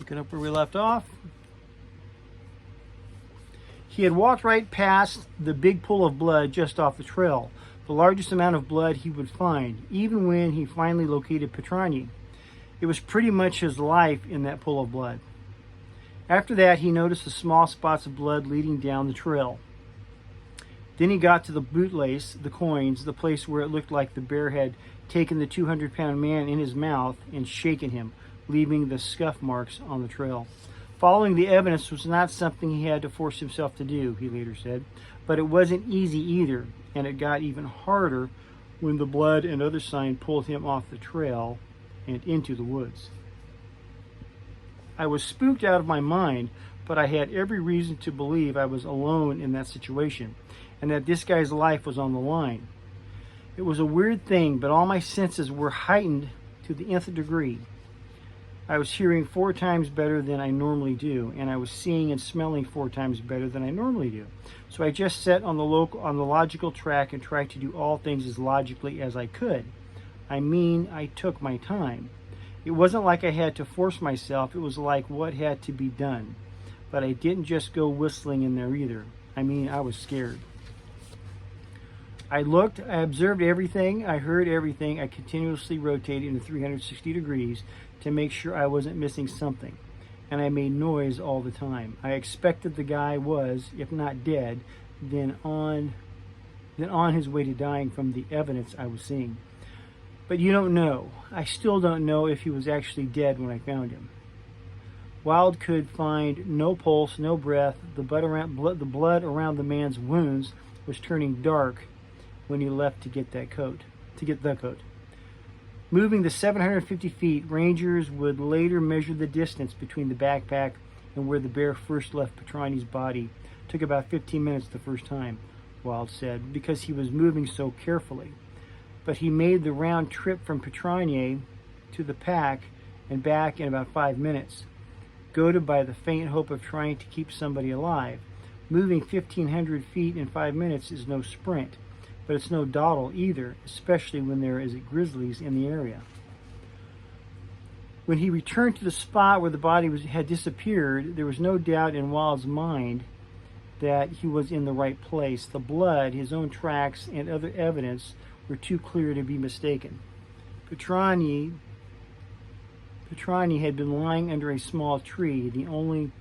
Picking up where we left off. He had walked right past the big pool of blood just off the trail, the largest amount of blood he would find, even when he finally located Petrani. It was pretty much his life in that pool of blood. After that, he noticed the small spots of blood leading down the trail. Then he got to the bootlace, the coins, the place where it looked like the bear had taken the 200-pound man in his mouth and shaken him, leaving the scuff marks on the trail. Following the evidence was not something he had to force himself to do, he later said, but it wasn't easy either, and it got even harder when the blood and other sign pulled him off the trail and into the woods. I was spooked out of my mind, but I had every reason to believe I was alone in that situation, and that this guy's life was on the line. It was a weird thing, but all my senses were heightened to the nth degree. I was hearing 4 times better than I normally do, and I was seeing and smelling 4 times better than I normally do. So I just sat on the logical track and tried to do all things as logically as I could. I mean, I took my time. It wasn't like I had to force myself. It was like what had to be done. But I didn't just go whistling in there either. I mean, I was scared. I looked, I observed everything, I heard everything. I continuously rotated in 360 degrees to make sure I wasn't missing something. And I made noise all the time. I expected the guy was, if not dead, then on his way to dying from the evidence I was seeing. But you don't know. I still don't know if he was actually dead when I found him. Wild could find no pulse, no breath. The blood around the man's wounds was turning dark when he left to get the coat. Moving the 750 feet, rangers would later measure the distance between the backpack and where the bear first left Petrani's body. It took about 15 minutes the first time, Wild said, because he was moving so carefully. But he made the round trip from Petrani to the pack and back in about 5 minutes, goaded by the faint hope of trying to keep somebody alive. Moving 1,500 feet in 5 minutes is no sprint, but it's no dawdle either, especially when there is grizzlies in the area. When he returned to the spot where the body had disappeared, there was no doubt in Wild's mind that he was in the right place. The blood, his own tracks, and other evidence were too clear to be mistaken. Petrani had been lying under a small tree, the only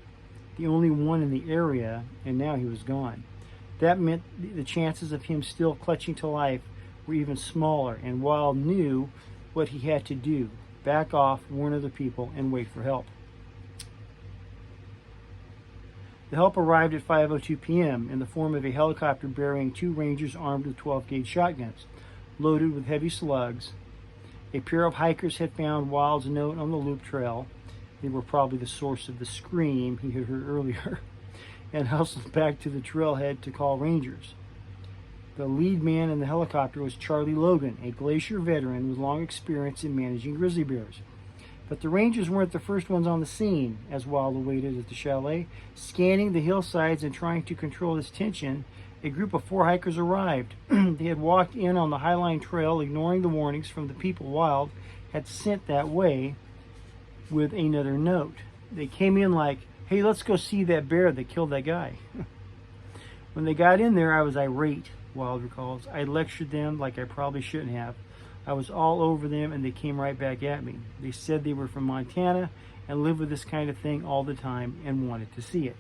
one in the area, and now he was gone. That meant the chances of him still clutching to life were even smaller, and Wild knew what he had to do: back off, warn other people, and wait for help. The help arrived at 5:02 p.m. in the form of a helicopter bearing 2 rangers armed with 12-gauge shotguns, loaded with heavy slugs. A pair of hikers had found Wild's note on the loop trail. They were probably the source of the scream he had heard earlier, and hustled back to the trailhead to call rangers. The lead man in the helicopter was Charlie Logan, a glacier veteran with long experience in managing grizzly bears. But the rangers weren't the first ones on the scene. As Wild awaited at the chalet, scanning the hillsides and trying to control his tension, a group of 4 hikers arrived. They had walked in on the Highline Trail, ignoring the warnings from the people Wild had sent that way with another note. They came in like, "Hey, let's go see that bear that killed that guy." When they got in there, I was irate, Wild recalls. I lectured them like I probably shouldn't have. I was all over them, and they came right back at me. They said they were from Montana and lived with this kind of thing all the time and wanted to see it.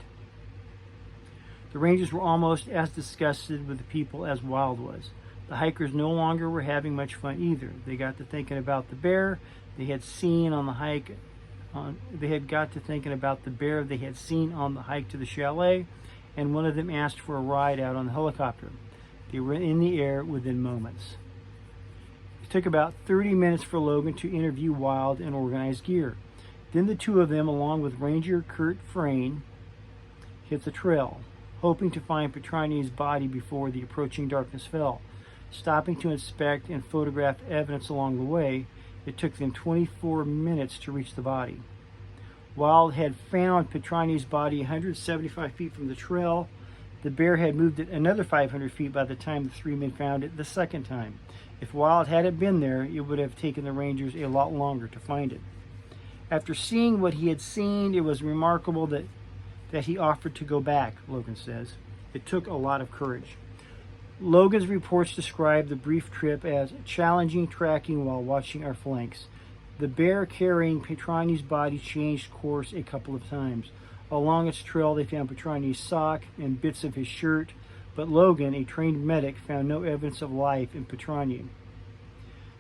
The rangers were almost as disgusted with the people as Wild was. The hikers no longer were having much fun either. They got to thinking about the bear they had seen on the hike. They had got to thinking about the bear they had seen on the hike to the chalet, and one of them asked for a ride out on the helicopter. They were in the air within moments. It took about 30 minutes for Logan to interview Wild and organize gear. Then the 2 of them, along with Ranger Kurt Frayne, hit the trail, hoping to find Petrani's body before the approaching darkness fell. Stopping to inspect and photograph evidence along the way, it took them 24 minutes to reach the body. Wild had found Petrani's body 175 feet from the trail. The bear had moved it another 500 feet by the time the 3 men found it the second time. If Wild hadn't been there, it would have taken the rangers a lot longer to find it. After seeing what he had seen, it was remarkable that he offered to go back, Logan says. It took a lot of courage. Logan's reports describe the brief trip as challenging tracking while watching our flanks. The bear carrying Petrani's body changed course a couple of times. Along its trail, they found Petrani's sock and bits of his shirt, but Logan, a trained medic, found no evidence of life in Petrani.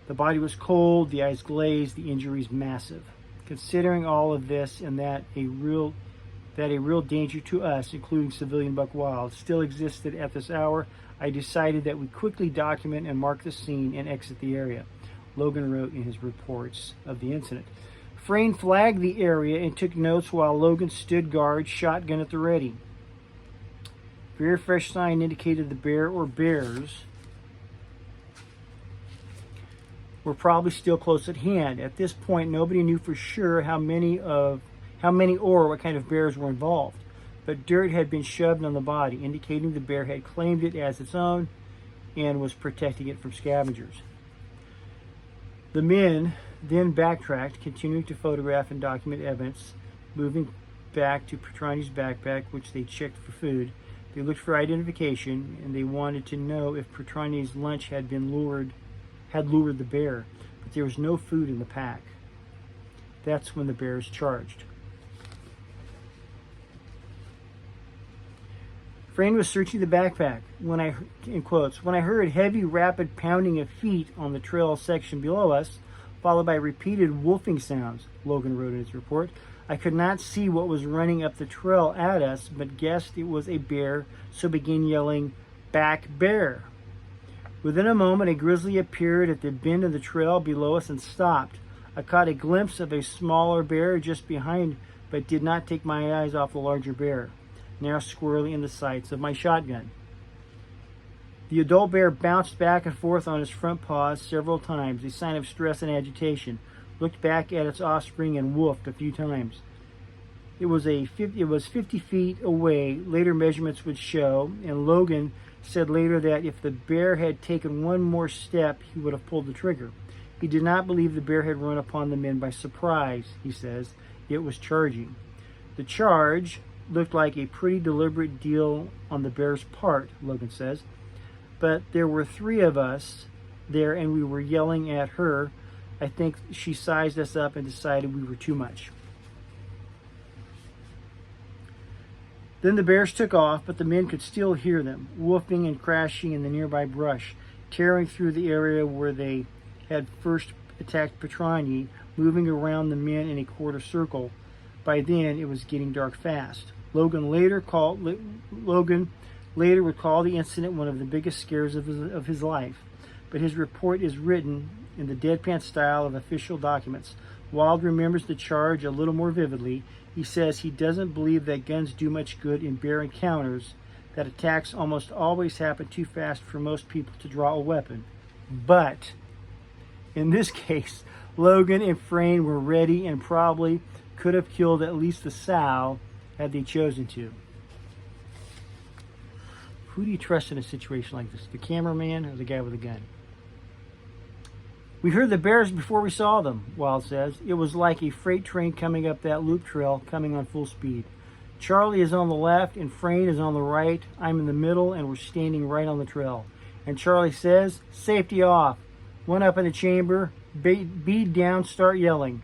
The body was cold, the eyes glazed, the injuries massive. Considering all of this and that a real danger to us, including civilian buck wild, still existed at this hour, I decided that we quickly document and mark the scene and exit the area, Logan wrote in his reports of the incident. Frayne flagged the area and took notes while Logan stood guard, shotgun at the ready. Very fresh sign indicated the bear or bears were probably still close at hand. At this point, nobody knew for sure how many or what kind of bears were involved, but dirt had been shoved on the body, indicating the bear had claimed it as its own and was protecting it from scavengers. The men then backtracked, continuing to photograph and document evidence, moving back to Petrani's backpack, which they checked for food. They looked for identification, and they wanted to know if Petrani's lunch had lured the bear, but there was no food in the pack. That's when the bears charged. Frayne was searching the backpack in quotes, when I heard heavy, rapid pounding of feet on the trail section below us, followed by repeated wolfing sounds, Logan wrote in his report. I could not see what was running up the trail at us, but guessed it was a bear, so began yelling, "Back bear!" Within a moment, a grizzly appeared at the bend of the trail below us and stopped. I caught a glimpse of a smaller bear just behind, but did not take my eyes off the larger bear, now squarely in the sights of my shotgun. The adult bear bounced back and forth on its front paws several times, a sign of stress and agitation, looked back at its offspring and woofed a few times. It was 50 feet away, later measurements would show, and Logan said later that if the bear had taken one more step, he would have pulled the trigger. He did not believe the bear had run upon the men by surprise, he says. It was charging. The charge looked like a pretty deliberate deal on the bear's part, Logan says. But there were three of us there, and we were yelling at her. I think she sized us up and decided we were too much. Then the bears took off, but the men could still hear them, woofing and crashing in the nearby brush, tearing through the area where they had first attacked Petrani, moving around the men in a quarter circle. By then, it was getting dark fast. Logan later would call the incident one of the biggest scares of his life, but his report is written in the deadpan style of official documents. Wild remembers the charge a little more vividly. He says he doesn't believe that guns do much good in bear encounters, that attacks almost always happen too fast for most people to draw a weapon. But in this case, Logan and Frayne were ready and probably could have killed at least the sow had they chosen to. Who do you trust in a situation like this? The cameraman or the guy with a gun? We heard the bears before we saw them, Wild says. It was like a freight train coming up that loop trail, coming on full speed. Charlie is on the left and Frayne is on the right. I'm in the middle and we're standing right on the trail. And Charlie says, safety off. One up in the chamber, bead down, start yelling.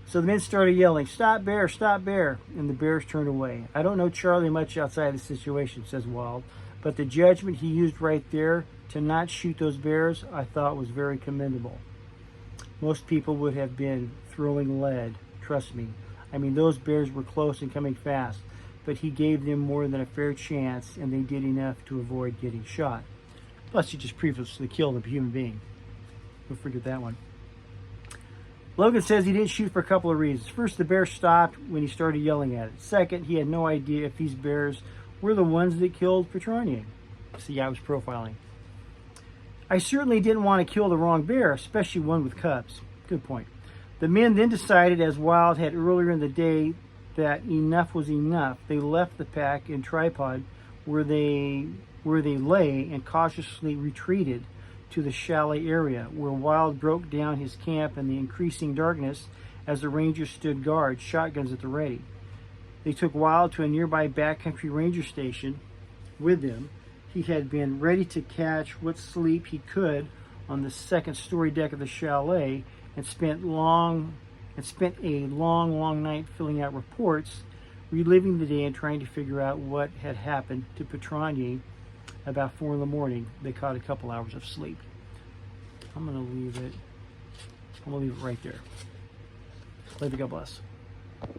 So the men started yelling, stop bear, and the bears turned away. I don't know Charlie much outside the situation, says Wild, but the judgment he used right there to not shoot those bears, I thought was very commendable. Most people would have been throwing lead, trust me. I mean, those bears were close and coming fast, but he gave them more than a fair chance, and they did enough to avoid getting shot. Plus, he just previously killed a human being. Don't forget that one. Logan says he didn't shoot for a couple of reasons. First, the bear stopped when he started yelling at it. Second, he had no idea if these bears were the ones that killed Petrani. See, I was profiling. I certainly didn't want to kill the wrong bear, especially one with cubs. Good point. The men then decided, as Wild had earlier in the day, that enough was enough. They left the pack and tripod where they lay and cautiously retreated to the chalet area, where Wild broke down his camp in the increasing darkness as the Rangers stood guard, shotguns at the ready. They took Wild to a nearby backcountry ranger station with them. He had been ready to catch what sleep he could on the second-story deck of the chalet and spent a long night filling out reports, reliving the day and trying to figure out what had happened to Petronier. About 4 in the morning, they caught a couple hours of sleep. I'm gonna leave it right there. Love you, God bless.